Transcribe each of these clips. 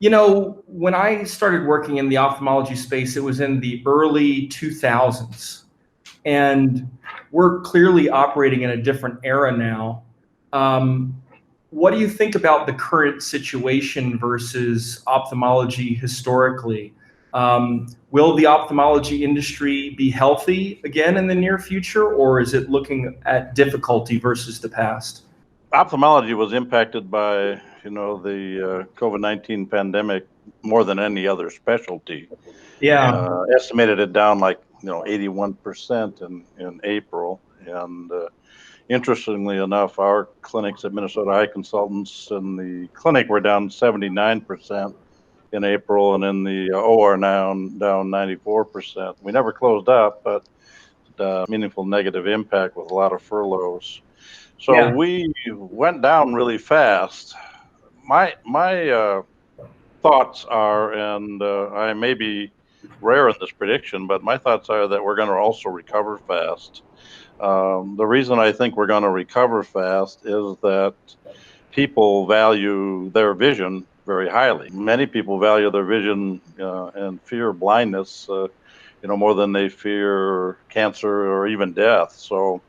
When I started working in the ophthalmology space, it was in the early 2000s. And we're clearly operating in a different era now. Um, what do you think about the current situation versus ophthalmology historically? Will the ophthalmology industry be healthy again in the near future, or is it looking at difficulty versus the past? Ophthalmology was impacted by, the COVID-19 pandemic more than any other specialty. Yeah. Estimated it down like, 81% in April. And interestingly enough, our clinics at Minnesota Eye Consultants in the clinic were down 79% in April, and in the OR now down 94%. We never closed up, but meaningful negative impact with a lot of furloughs. So Yeah. we went down really fast. My thoughts are, and I may be rare in this prediction, but my thoughts are that we're going to also recover fast. The reason I think we're going to recover fast is that people value their vision very highly. Many people value their vision and fear blindness, more than they fear cancer or even death. So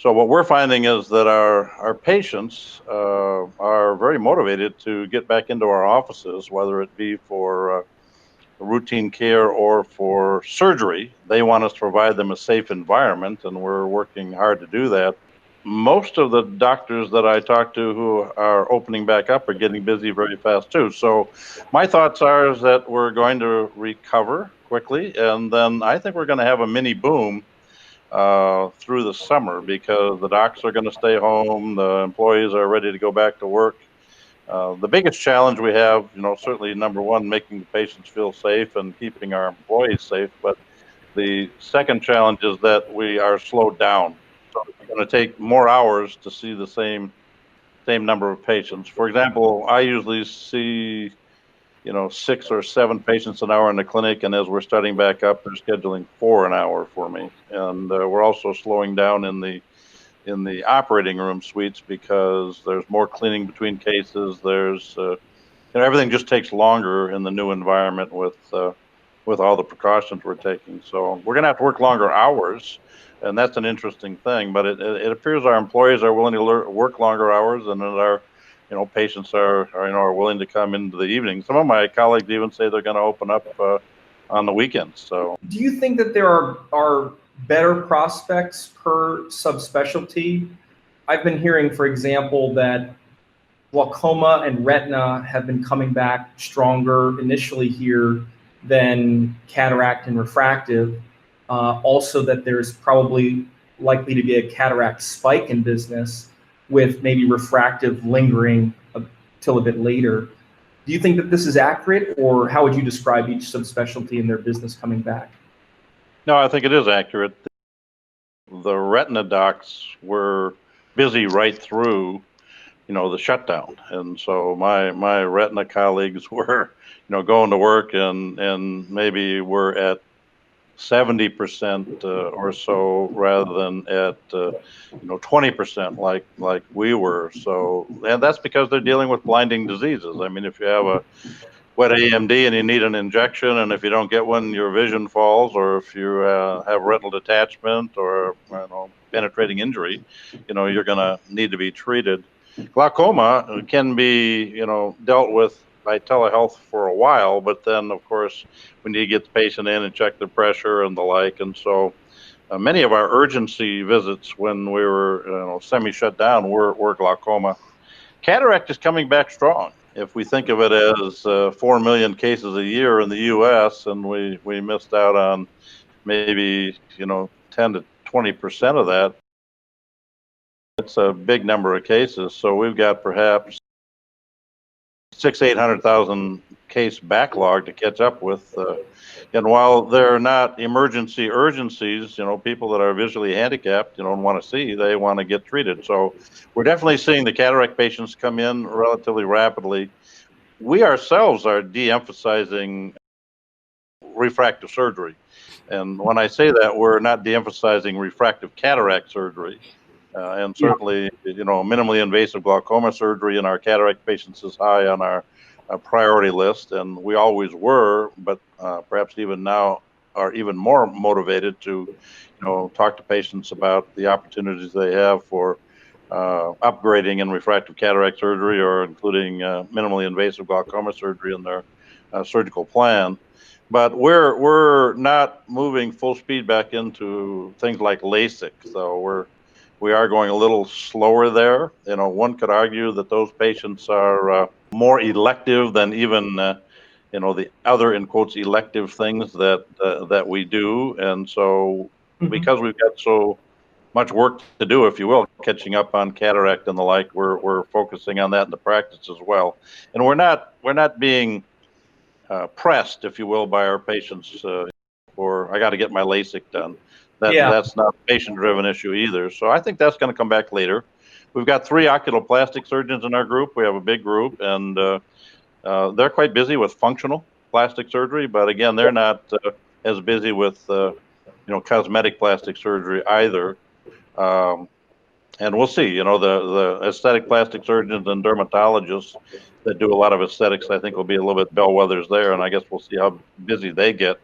what we're finding is that our patients are very motivated to get back into our offices, whether it be for routine care or for surgery. They want us to provide them a safe environment, and we're working hard to do that. Most of the doctors that I talk to who are opening back up are getting busy very fast too. So my thoughts are is that we're going to recover quickly, and then I think we're going to have a mini boom through the summer because the docs are going to stay home, the employees are ready to go back to work. The biggest challenge we have, certainly number one, making the patients feel safe and keeping our employees safe. But the second challenge is that we are slowed down. So it's going to take more hours to see the same number of patients. For example, I usually see 6 or 7 patients an hour in the clinic, and as we're starting back up, they're scheduling 4 an hour for me. And we're also slowing down in the operating room suites because there's more cleaning between cases. There's everything just takes longer in the new environment with all the precautions we're taking. So we're going to have to work longer hours, and that's an interesting thing. But it appears our employees are willing to work longer hours, and that our patients are willing to come into the evening. Some of my colleagues even say they're going to open up on the weekends. So, do you think that there are better prospects per subspecialty? I've been hearing, for example, that glaucoma and retina have been coming back stronger initially here than cataract and refractive. Also, that there's probably likely to be a cataract spike in business, with maybe refractive lingering till a bit later. Do you think that this is accurate, or how would you describe each subspecialty and their business coming back? No, I think it is accurate. The retina docs were busy right through, the shutdown, and so my retina colleagues were, going to work and maybe were at 70% or so rather than at 20% like we were. So, and that's because they're dealing with blinding diseases. I mean, if you have a wet AMD and you need an injection, and if you don't get one, your vision falls, or if you have retinal detachment or penetrating injury, you're going to need to be treated. Glaucoma can be dealt with by telehealth for a while, but then of course we need to get the patient in and check their pressure and the like. And so many of our urgency visits when we were semi shut down were glaucoma. Cataract is coming back strong. If we think of it as 4 million cases a year in the U.S., and we missed out on maybe 10 to 20% of that, it's a big number of cases. So we've got perhaps 800,000 case backlog to catch up with. And while they're not emergency urgencies, people that are visually handicapped, don't want to see, they want to get treated. So we're definitely seeing the cataract patients come in relatively rapidly. We ourselves are de-emphasizing refractive surgery. And when I say that, we're not de-emphasizing refractive cataract surgery. And certainly, minimally invasive glaucoma surgery in our cataract patients is high on our priority list, and we always were, but perhaps even now are even more motivated to, talk to patients about the opportunities they have for upgrading in refractive cataract surgery, or including minimally invasive glaucoma surgery in their surgical plan. But we're not moving full speed back into things like LASIK, so we are going a little slower there. One could argue that those patients are more elective than even the other, in quotes, elective things that we do. And so because we've got so much work to do, if you will, catching up on cataract and the like, we're focusing on that in the practice as well. And we're not being pressed, if you will, by our patients for, I got to get my LASIK done. That's not a patient-driven issue either. So I think that's going to come back later. We've got 3 oculoplastic surgeons in our group. We have a big group, and they're quite busy with functional plastic surgery, but again, they're not as busy with cosmetic plastic surgery either. And we'll see. The aesthetic plastic surgeons and dermatologists that do a lot of aesthetics, I think, will be a little bit bellwethers there, and I guess we'll see how busy they get.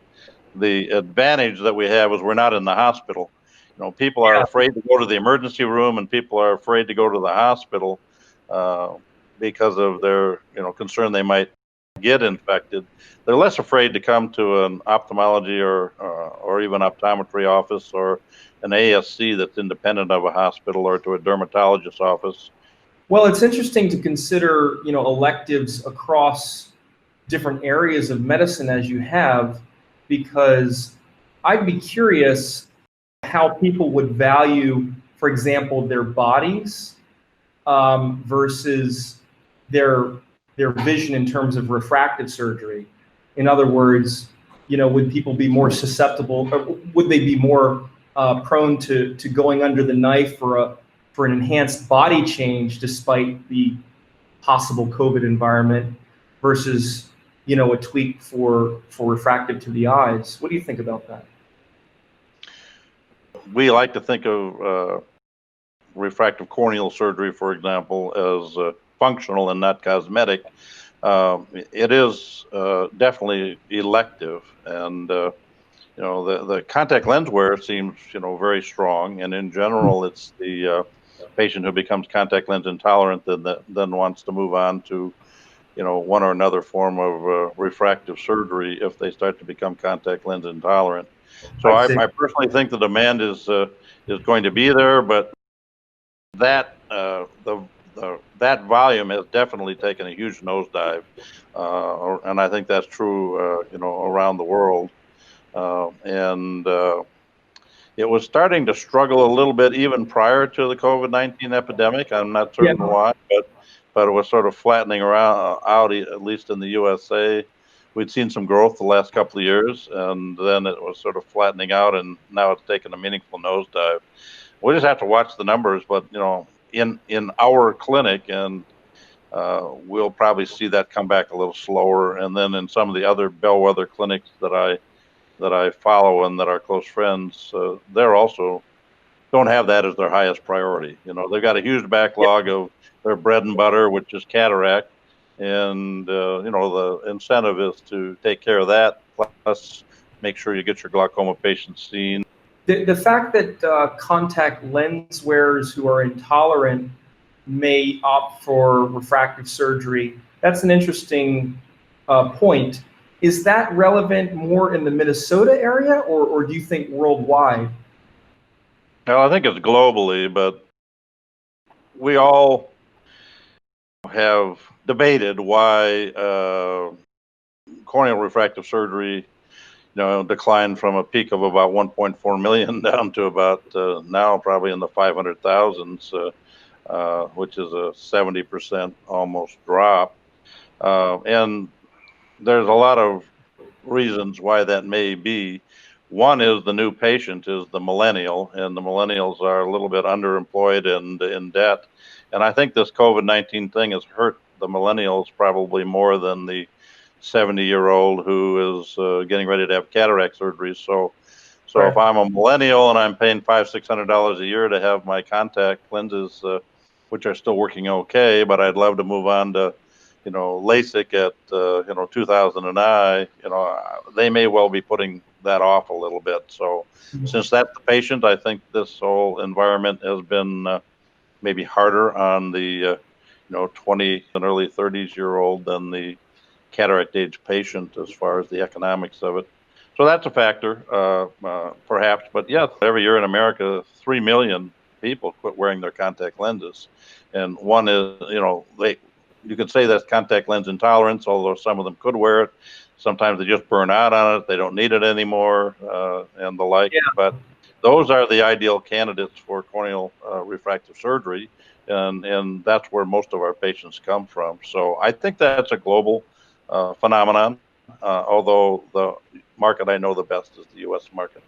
The advantage that we have is we're not in the hospital. People are afraid to go to the emergency room, and people are afraid to go to the hospital because of their concern they might get infected. They're less afraid to come to an ophthalmology or even optometry office, or an ASC that's independent of a hospital, or to a dermatologist's office. Well, it's interesting to consider, electives across different areas of medicine as you have, because I'd be curious how people would value, for example, their bodies versus their vision in terms of refractive surgery. In other words, would people be more susceptible, or would they be more prone to going under the knife for an enhanced body change despite the possible COVID environment versus a tweak for refractive to the eyes? What do you think about that? We like to think of refractive corneal surgery, for example, as functional and not cosmetic. It is definitely elective, and the contact lens wear seems very strong, and in general, it's the patient who becomes contact lens intolerant that then wants to move on to one or another form of refractive surgery if they start to become contact lens intolerant. So I personally think the demand is going to be there, but that that volume has definitely taken a huge nosedive, and I think that's true around the world. And it was starting to struggle a little bit even prior to the COVID-19 epidemic. I'm not certain why, but it was sort of flattening out, at least in the USA. We'd seen some growth the last couple of years, and then it was sort of flattening out, and now it's taken a meaningful nosedive. We just have to watch the numbers, but in our clinic, and we'll probably see that come back a little slower. And then in some of the other bellwether clinics that I follow and that are close friends, they're also don't have that as their highest priority. They've got a huge backlog of their bread and butter, which is cataract, and the incentive is to take care of that, plus make sure you get your glaucoma patients seen. The fact that contact lens wearers who are intolerant may opt for refractive surgery, that's an interesting point. Is that relevant more in the Minnesota area, or do you think worldwide? Well, I think it's globally, but we all have debated why corneal refractive surgery declined from a peak of about 1.4 million down to about now probably in the 500,000s, which is a 70% almost drop. And there's a lot of reasons why that may be. One is the new patient is the millennial, and the millennials are a little bit underemployed and in debt. And I think this COVID-19 thing has hurt the millennials probably more than the 70-year-old who is getting ready to have cataract surgery. So if I'm a millennial and I'm paying $500-600 a year to have my contact lenses, which are still working okay, but I'd love to move on to LASIK at, 2000 an eye, they may well be putting that off a little bit. So since that's the patient, I think this whole environment has been maybe harder on the, 20 and early 30s-year-old than the cataract age patient as far as the economics of it. So that's a factor, perhaps. But yeah, every year in America, 3 million people quit wearing their contact lenses. And one is, you could say that's contact lens intolerance, although some of them could wear it. Sometimes they just burn out on it. They don't need it anymore, and the like. Yeah. But those are the ideal candidates for corneal refractive surgery. And that's where most of our patients come from. So I think that's a global phenomenon, although the market I know the best is the U.S. market.